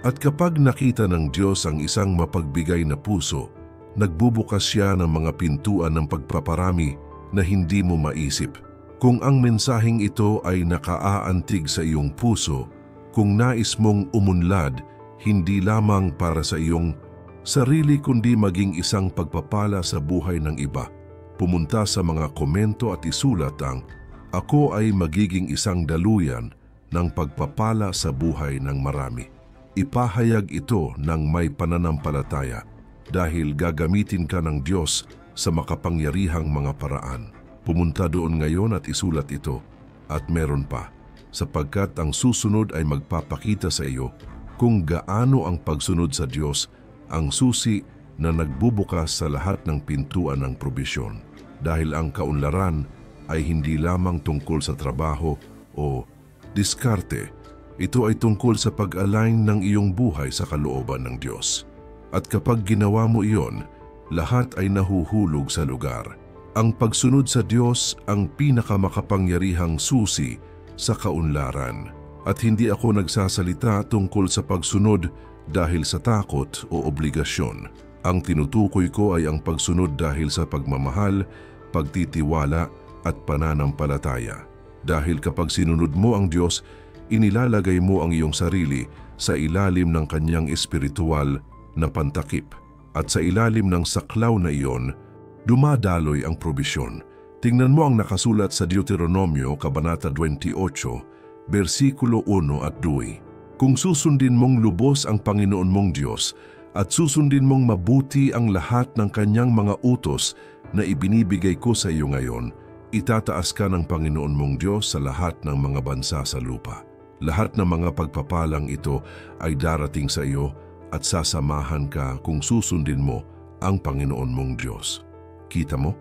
At kapag nakita ng Diyos ang isang mapagbigay na puso, nagbubukas siya ng mga pintuan ng pagpaparami na hindi mo maisip. Kung ang mensaheng ito ay nakaaantig sa iyong puso, kung nais mong umunlad, hindi lamang para sa iyong sarili kundi maging isang pagpapala sa buhay ng iba. Pumunta sa mga komento at isulat ang "Ako ay magiging isang daluyan ng pagpapala sa buhay ng marami." Ipahayag ito ng may pananampalataya dahil gagamitin ka ng Diyos sa makapangyarihang mga paraan. Pumunta doon ngayon at isulat ito. At meron pa, sapagkat ang susunod ay magpapakita sa iyo kung gaano ang pagsunod sa Diyos ang susi na nagbubukas sa lahat ng pintuan ng probisyon. Dahil ang kaunlaran ay hindi lamang tungkol sa trabaho o diskarte. Ito ay tungkol sa pag-align ng iyong buhay sa kalooban ng Diyos. At kapag ginawa mo iyon, lahat ay nahuhulog sa lugar. Ang pagsunod sa Diyos ang pinakamakapangyarihang susi sa kaunlaran. At hindi ako nagsasalita tungkol sa pagsunod dahil sa takot o obligasyon. Ang tinutukoy ko ay ang pagsunod dahil sa pagmamahal, pagtitiwala at pananampalataya. Dahil kapag sinunod mo ang Diyos, inilalagay mo ang iyong sarili sa ilalim ng kanyang espiritual na pantakip. At sa ilalim ng saklaw na iyon, dumadaloy ang probisyon. Tingnan mo ang nakasulat sa Deuteronomio, Kabanata 28, versikulo 1 at 2. Kung susundin mong lubos ang Panginoon mong Diyos at susundin mong mabuti ang lahat ng kanyang mga utos na ibinibigay ko sa iyo ngayon, itataas ka ng Panginoon mong Diyos sa lahat ng mga bansa sa lupa. Lahat ng mga pagpapalang ito ay darating sa iyo at sasamahan ka kung susundin mo ang Panginoon mong Diyos. Kita mo?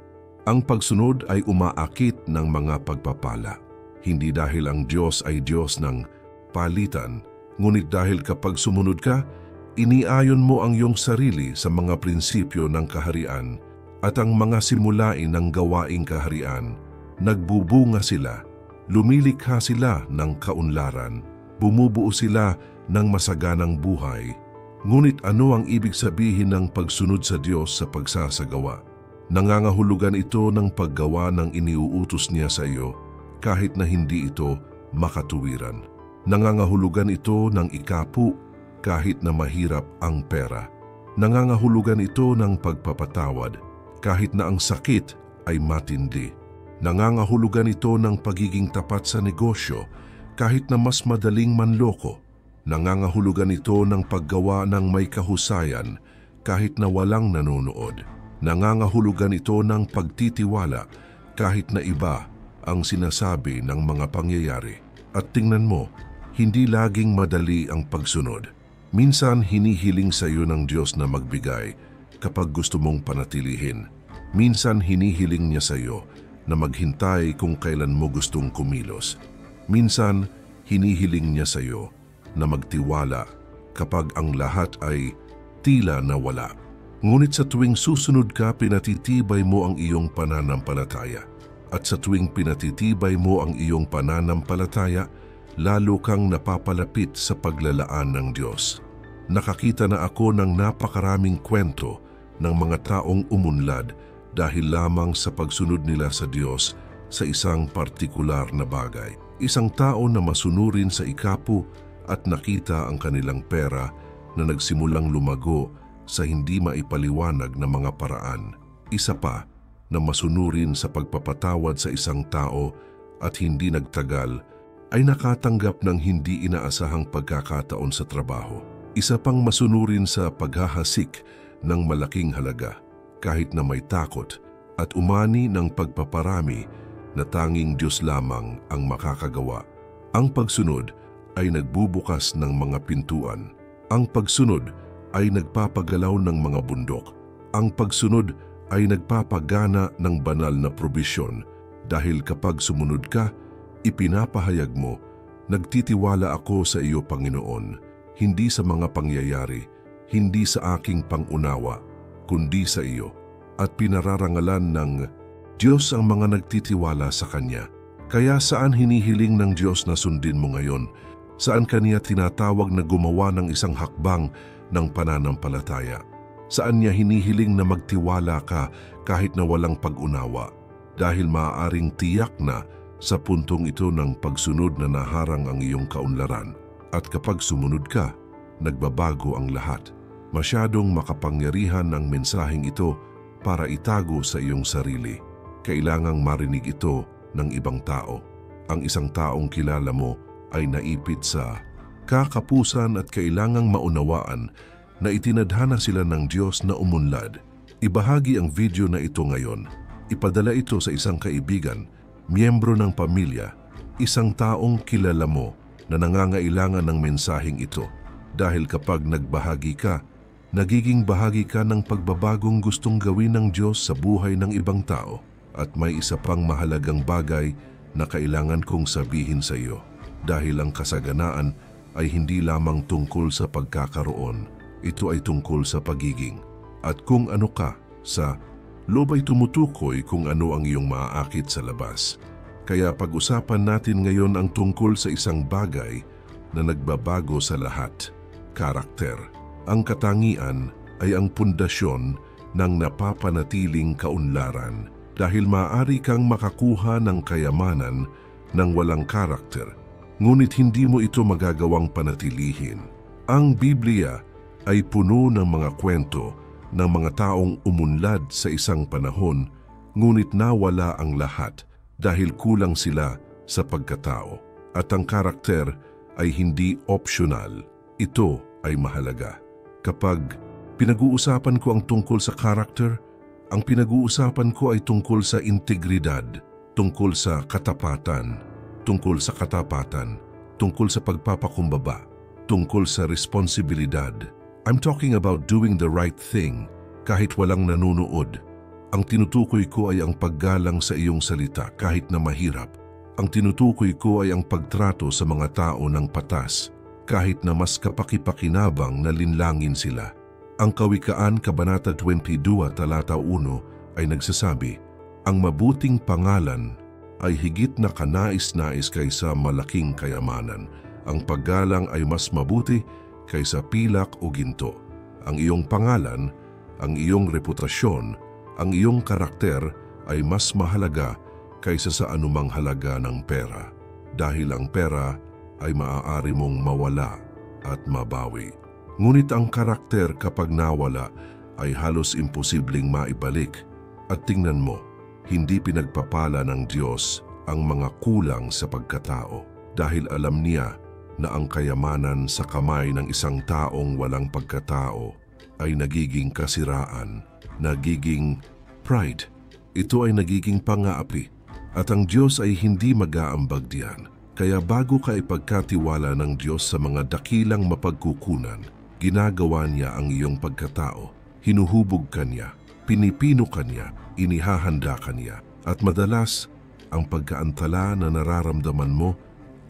Ang pagsunod ay umaakit ng mga pagpapala. Hindi dahil ang Diyos ay Diyos ng palitan, ngunit dahil kapag sumunod ka, iniayon mo ang iyong sarili sa mga prinsipyo ng kaharian at ang mga simulain ng gawaing kaharian. Nagbubunga sila. Lumilikha sila ng kaunlaran, bumubuo sila ng masaganang buhay. Ngunit ano ang ibig sabihin ng pagsunod sa Diyos sa pagsasagawa? Nangangahulugan ito ng paggawa ng iniuutos niya sa iyo kahit na hindi ito makatuwiran. Nangangahulugan ito ng ikapu kahit na mahirap ang pera. Nangangahulugan ito ng pagpapatawad kahit na ang sakit ay matindi. Nangangahulugan ito ng pagiging tapat sa negosyo kahit na mas madaling manloko. Nangangahulugan ito ng paggawa ng may kahusayan kahit na walang nanonood. Nangangahulugan ito ng pagtitiwala kahit na iba ang sinasabi ng mga pangyayari. At tingnan mo, hindi laging madali ang pagsunod. Minsan hinihiling sa iyo ng Diyos na magbigay kapag gusto mong panatilihin. Minsan hinihiling niya sa iyo na maghintay kung kailan mo gustong kumilos. Minsan, hinihiling niya sa iyo na magtiwala kapag ang lahat ay tila nawala. Ngunit sa tuwing susunod ka, pinatitibay mo ang iyong pananampalataya. At sa tuwing pinatitibay mo ang iyong pananampalataya, lalo kang napapalapit sa paglalaan ng Diyos. Nakakita na ako ng napakaraming kwento ng mga taong umunlad dahil lamang sa pagsunod nila sa Diyos sa isang partikular na bagay. Isang tao na masunurin sa ikapu at nakita ang kanilang pera na nagsimulang lumago sa hindi maipaliwanag na mga paraan. Isa pa na masunurin sa pagpapatawad sa isang tao at hindi nagtagal ay nakatanggap ng hindi inaasahang pagkakataon sa trabaho. Isa pang masunurin sa paghahasik ng malaking halaga kahit na may takot at umani ng pagpaparami na tanging Diyos lamang ang makakagawa. Ang pagsunod ay nagbubukas ng mga pintuan. Ang pagsunod ay nagpapagalaw ng mga bundok. Ang pagsunod ay nagpapagana ng banal na probisyon dahil kapag sumunod ka, ipinapahayag mo, nagtitiwala ako sa iyo, Panginoon, hindi sa mga pangyayari, hindi sa aking pangunawa, kundi sa iyo. At pinararangalan ng Diyos ang mga nagtitiwala sa Kanya. Kaya saan hinihiling ng Diyos na sundin mo ngayon? Saan Kanya tinatawag na gumawa ng isang hakbang ng pananampalataya? Saan Niya hinihiling na magtiwala ka kahit na walang pag-unawa? Dahil maaaring tiyak na sa puntong ito ng pagsunod na naharang ang iyong kaunlaran. At kapag sumunod ka, nagbabago ang lahat. Masyadong makapangyarihan ang mensaheng ito para itago sa iyong sarili. Kailangang marinig ito ng ibang tao. Ang isang taong kilala mo ay naipit sa kakapusan at kailangang maunawaan na itinadhana sila ng Diyos na umunlad. Ibahagi ang video na ito ngayon. Ipadala ito sa isang kaibigan, miyembro ng pamilya, isang taong kilala mo na nangangailangan ng mensaheng ito. Dahil kapag nagbahagi ka, nagiging bahagi ka ng pagbabagong gustong gawin ng Diyos sa buhay ng ibang tao. At may isa pang mahalagang bagay na kailangan kong sabihin sa iyo. Dahil ang kasaganaan ay hindi lamang tungkol sa pagkakaroon. Ito ay tungkol sa pagiging. At kung ano ka sa loob ay tumutukoy kung ano ang iyong maaakit sa labas. Kaya pag-usapan natin ngayon ang tungkol sa isang bagay na nagbabago sa lahat. Karakter. Ang katangian ay ang pundasyon ng napapanatiling kaunlaran. Dahil maaari kang makakuha ng kayamanan ng walang karakter, ngunit hindi mo ito magagawang panatilihin. Ang Biblia ay puno ng mga kwento ng mga taong umunlad sa isang panahon, ngunit nawala ang lahat dahil kulang sila sa pagkatao. At ang karakter ay hindi optional, ito ay mahalaga. Kapag pinag-uusapan ko ang tungkol sa karakter, ang pinag-uusapan ko ay tungkol sa integridad, tungkol sa katapatan, tungkol sa pagpapakumbaba, tungkol sa responsibilidad. I'm talking about doing the right thing kahit walang nanunood. Ang tinutukoy ko ay ang paggalang sa iyong salita kahit na mahirap. Ang tinutukoy ko ay ang pagtrato sa mga tao ng patas kahit na mas kapakipakinabang na linlangin sila. Ang Kawikaan, Kabanata 22, Talata 1 ay nagsasabi, ang mabuting pangalan ay higit na kanais-nais kaysa malaking kayamanan. Ang paggalang ay mas mabuti kaysa pilak o ginto. Ang iyong pangalan, ang iyong reputasyon, ang iyong karakter ay mas mahalaga kaysa sa anumang halaga ng pera. Dahil ang pera ay maaari mong mawala at mabawi. Ngunit ang karakter kapag nawala ay halos imposibleng maibalik. At tingnan mo, hindi pinagpapala ng Diyos ang mga kulang sa pagkatao dahil alam niya na ang kayamanan sa kamay ng isang taong walang pagkatao ay nagiging kasiraan, nagiging pride. Ito ay nagiging pang-aapi at ang Diyos ay hindi mag-aambag diyan. Kaya bago ka ipagkatiwala ng Diyos sa mga dakilang mapagkukunan, ginagawa niya ang iyong pagkatao, hinuhubog ka niya, pinipino ka niya, inihahanda ka niya. At madalas, ang pagkaantala na nararamdaman mo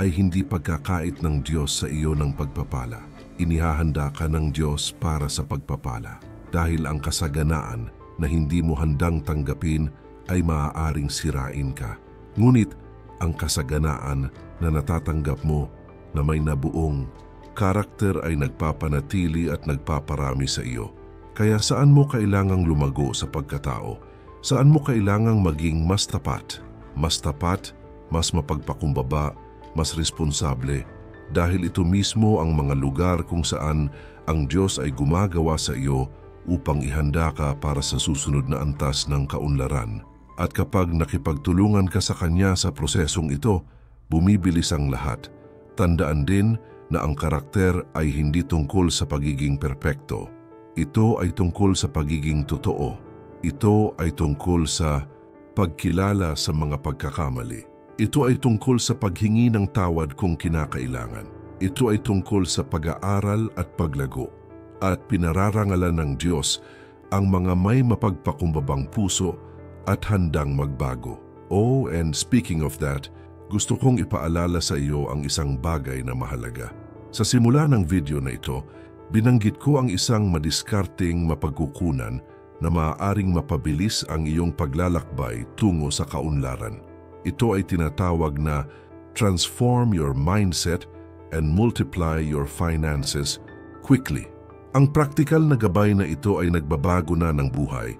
ay hindi pagkakait ng Diyos sa iyo ng pagpapala. Inihahanda ka ng Diyos para sa pagpapala dahil ang kasaganaan na hindi mo handang tanggapin ay maaaring sirain ka. Ngunit ang kasaganaan na natatanggap mo na may nabuong karakter ay nagpapanatili at nagpaparami sa iyo. Kaya saan mo kailangang lumago sa pagkatao? Saan mo kailangang maging mas tapat, mas mapagpakumbaba, mas responsable, dahil ito mismo ang mga lugar kung saan ang Diyos ay gumagawa sa iyo upang ihanda ka para sa susunod na antas ng kaunlaran. At kapag nakipagtulungan ka sa Kanya sa prosesong ito, bumibilis ang lahat. Tandaan din na ang karakter ay hindi tungkol sa pagiging perpekto. Ito ay tungkol sa pagiging totoo. Ito ay tungkol sa pagkilala sa mga pagkakamali. Ito ay tungkol sa paghingi ng tawad kung kinakailangan. Ito ay tungkol sa pag-aaral at paglago. At pinararangalan ng Diyos ang mga may mapagpakumbabang puso at handang magbago. Oh, and speaking of that, gusto kong ipaalala sa iyo ang isang bagay na mahalaga. Sa simula ng video na ito, binanggit ko ang isang madiskarteng mapagkukunan na maaaring mapabilis ang iyong paglalakbay tungo sa kaunlaran. Ito ay tinatawag na transform your mindset and multiply your finances quickly. Ang praktikal na gabay na ito ay nagbabago na ng buhay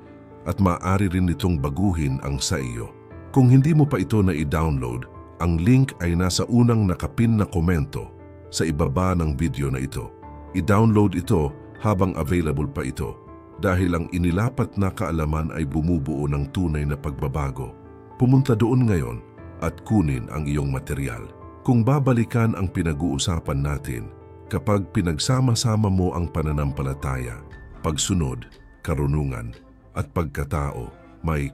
at maaari rin nitong baguhin ang sa iyo. Kung hindi mo pa ito na i-download, ang link ay nasa unang nakapin na komento sa ibaba ng video na ito. I-download ito habang available pa ito dahil ang inilapat na kaalaman ay bumubuo ng tunay na pagbabago. Pumunta doon ngayon at kunin ang iyong material. Kung babalikan ang pinag-uusapan natin, kapag pinagsama-sama mo ang pananampalataya, pagsunod, karunungan, at pagkatao, may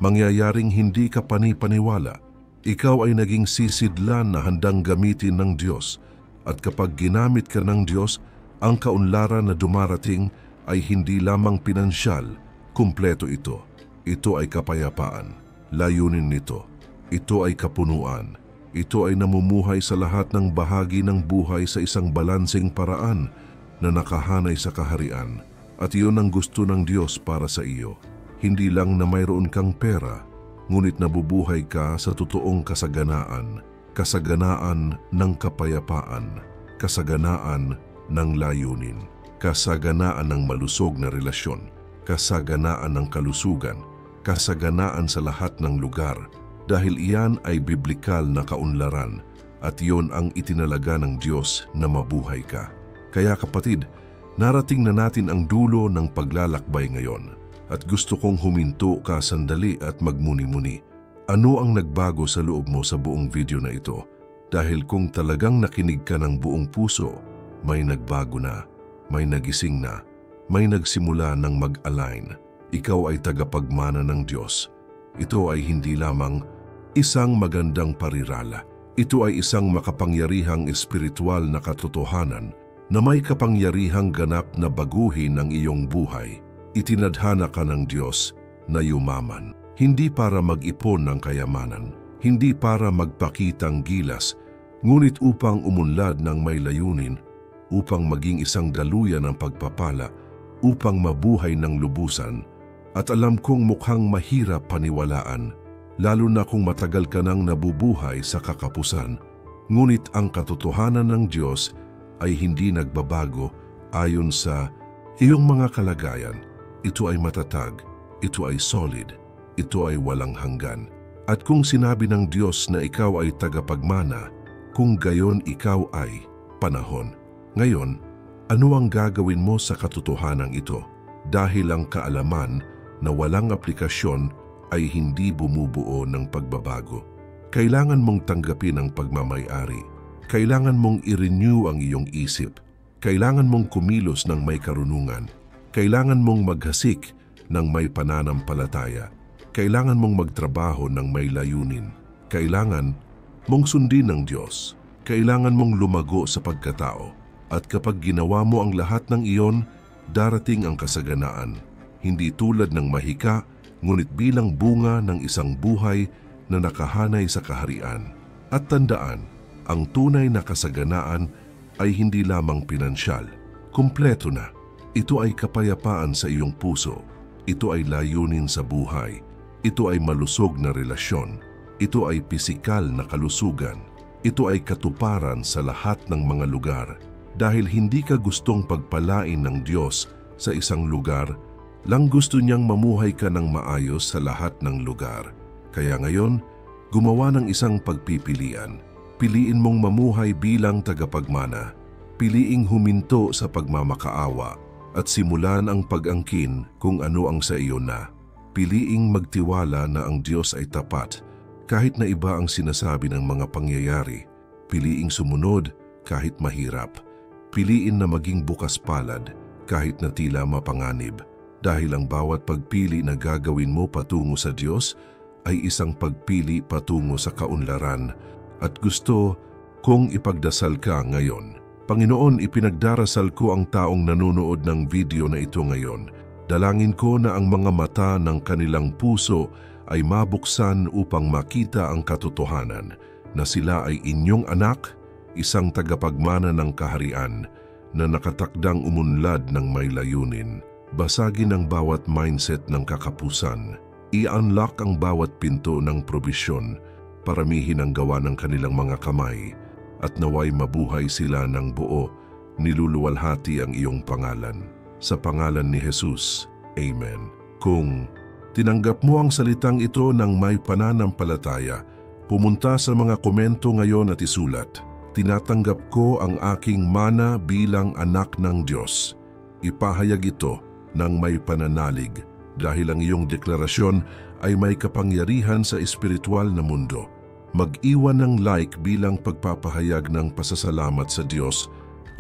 mangyayaring hindi ka panipaniwala. Ikaw ay naging sisidlan na handang gamitin ng Diyos. At kapag ginamit ka ng Diyos, ang kaunlaran na dumarating ay hindi lamang pinansyal, kumpleto ito. Ito ay kapayapaan. Layunin nito, ito ay kapunuan. Ito ay namumuhay sa lahat ng bahagi ng buhay sa isang balanseng paraan na nakahanay sa kaharian. At iyon ang gusto ng Diyos para sa iyo. Hindi lang na mayroon kang pera, ngunit nabubuhay ka sa totoong kasaganaan. Kasaganaan ng kapayapaan. Kasaganaan ng layunin. Kasaganaan ng malusog na relasyon. Kasaganaan ng kalusugan. Kasaganaan sa lahat ng lugar dahil iyan ay biblikal na kaunlaran at iyon ang itinalaga ng Diyos na mabuhay ka. Kaya kapatid, narating na natin ang dulo ng paglalakbay ngayon at gusto kong huminto ka sandali at magmuni-muni. Ano ang nagbago sa loob mo sa buong video na ito? Dahil kung talagang nakinig ka ng buong puso, may nagbago na, may nagising na, may nagsimula ng mag-align. Ikaw ay tagapagmana ng Diyos. Ito ay hindi lamang isang magandang parirala. Ito ay isang makapangyarihang espiritual na katotohanan na may kapangyarihang ganap na baguhin ang iyong buhay. Itinadhana ka ng Diyos na yumaman. Hindi para mag-ipon ng kayamanan, hindi para magpakitang gilas, ngunit upang umunlad ng may layunin, upang maging isang daluyan ng pagpapala, upang mabuhay ng lubusan. At alam kong mukhang mahirap paniwalaan, lalo na kung matagal ka nang nabubuhay sa kakapusan. Ngunit ang katotohanan ng Diyos ay hindi nagbabago ayon sa iyong mga kalagayan. Ito ay matatag, ito ay solid, ito ay walang hanggan. At kung sinabi ng Diyos na ikaw ay tagapagmana, kung gayon ikaw ay panahon. Ngayon, ano ang gagawin mo sa katotohanan ito? Dahil ang kaalaman na walang aplikasyon ay hindi bumubuo ng pagbabago. Kailangan mong tanggapin ang pagmamay-ari. Kailangan mong i-renew ang iyong isip. Kailangan mong kumilos ng may karunungan. Kailangan mong maghasik ng may pananampalataya. Kailangan mong magtrabaho ng may layunin. Kailangan mong sundin ng Diyos. Kailangan mong lumago sa pagkatao. At kapag ginawa mo ang lahat ng iyon, darating ang kasaganaan. Hindi tulad ng mahika, ngunit bilang bunga ng isang buhay na nakahanay sa kaharian. At tandaan, Ang tunay na kasaganaan ay hindi lamang pinansyal. Kumpleto na. Ito ay kapayapaan sa iyong puso. Ito ay layunin sa buhay. Ito ay malusog na relasyon. Ito ay pisikal na kalusugan. Ito ay katuparan sa lahat ng mga lugar. Dahil hindi ka gustong pagpalain ng Diyos sa isang lugar, lang gusto niyang mamuhay ka ng maayos sa lahat ng lugar. Kaya ngayon, gumawa ng isang pagpipilian. Piliin mong mamuhay bilang tagapagmana. Piliing huminto sa pagmamakaawa at simulan ang pag-angkin kung ano ang sa iyo na. Piliing magtiwala na ang Diyos ay tapat kahit na iba ang sinasabi ng mga pangyayari. Piliing sumunod kahit mahirap. Piliin na maging bukas palad kahit na tila mapanganib. Dahil ang bawat pagpili na gagawin mo patungo sa Diyos ay isang pagpili patungo sa kaunlaran. At gusto kong ipagdasal ka ngayon. Panginoon, ipinagdarasal ko ang taong nanonood ng video na ito ngayon. Dalangin ko na ang mga mata ng kanilang puso ay mabuksan upang makita ang katotohanan na sila ay inyong anak, isang tagapagmana ng kaharian na nakatakdang umunlad ng may layunin. Basagin ang bawat mindset ng kakapusan. I-unlock ang bawat pinto ng probisyon. Paramihin ang gawa ng kanilang mga kamay. At naway mabuhay sila ng buo, niluluwalhati ang iyong pangalan. Sa pangalan ni Jesus, Amen. Kung tinanggap mo ang salitang ito ng may pananampalataya, pumunta sa mga komento ngayon at isulat, "Tinatanggap ko ang aking mana bilang anak ng Diyos." Ipahayag ito ng may pananalig dahil ang iyong deklarasyon ay may kapangyarihan sa espiritual na mundo. Mag-iwan ng like bilang pagpapahayag ng pasasalamat sa Diyos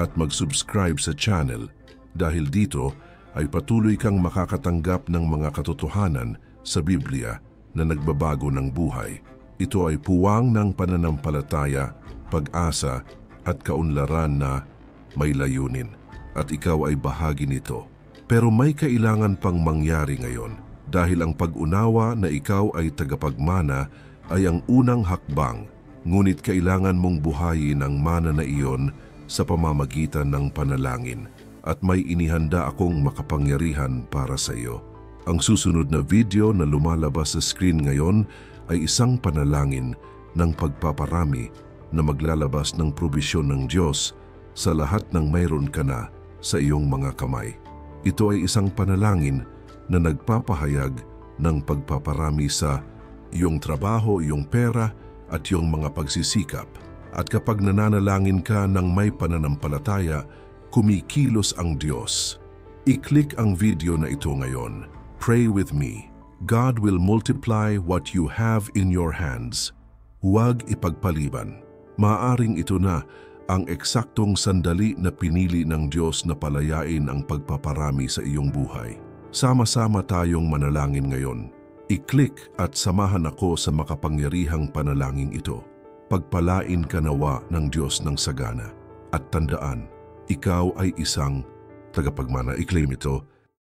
at mag-subscribe sa channel dahil dito ay patuloy kang makakatanggap ng mga katotohanan sa Biblia na nagbabago ng buhay. Ito ay puwang ng pananampalataya, pag-asa at kaunlaran na may layunin at ikaw ay bahagi nito. Pero may kailangan pang mangyari ngayon dahil ang pag-unawa na ikaw ay tagapagmana ay ang unang hakbang, ngunit kailangan mong buhayin ang mana na iyon sa pamamagitan ng panalangin at may inihanda akong makapangyarihan para sa iyo. Ang susunod na video na lumalabas sa screen ngayon ay isang panalangin ng pagpaparami na maglalabas ng probisyon ng Diyos sa lahat ng mayroon ka na sa iyong mga kamay. Ito ay isang panalangin na nagpapahayag ng pagpaparami sa iyong trabaho, iyong pera at iyong mga pagsisikap. At kapag nananalangin ka ng may pananampalataya, kumikilos ang Diyos. I-click ang video na ito ngayon. Pray with me. God will multiply what you have in your hands. Huwag ipagpaliban. Maaring ito na ang eksaktong sandali na pinili ng Diyos na palayain ang pagpaparami sa iyong buhay. Sama-sama tayong manalangin ngayon. I-click at samahan ako sa makapangyarihang panalangin ito. Pagpalain ka nawa ng Diyos ng sagana. At tandaan, ikaw ay isang tagapagmana. I-claim ito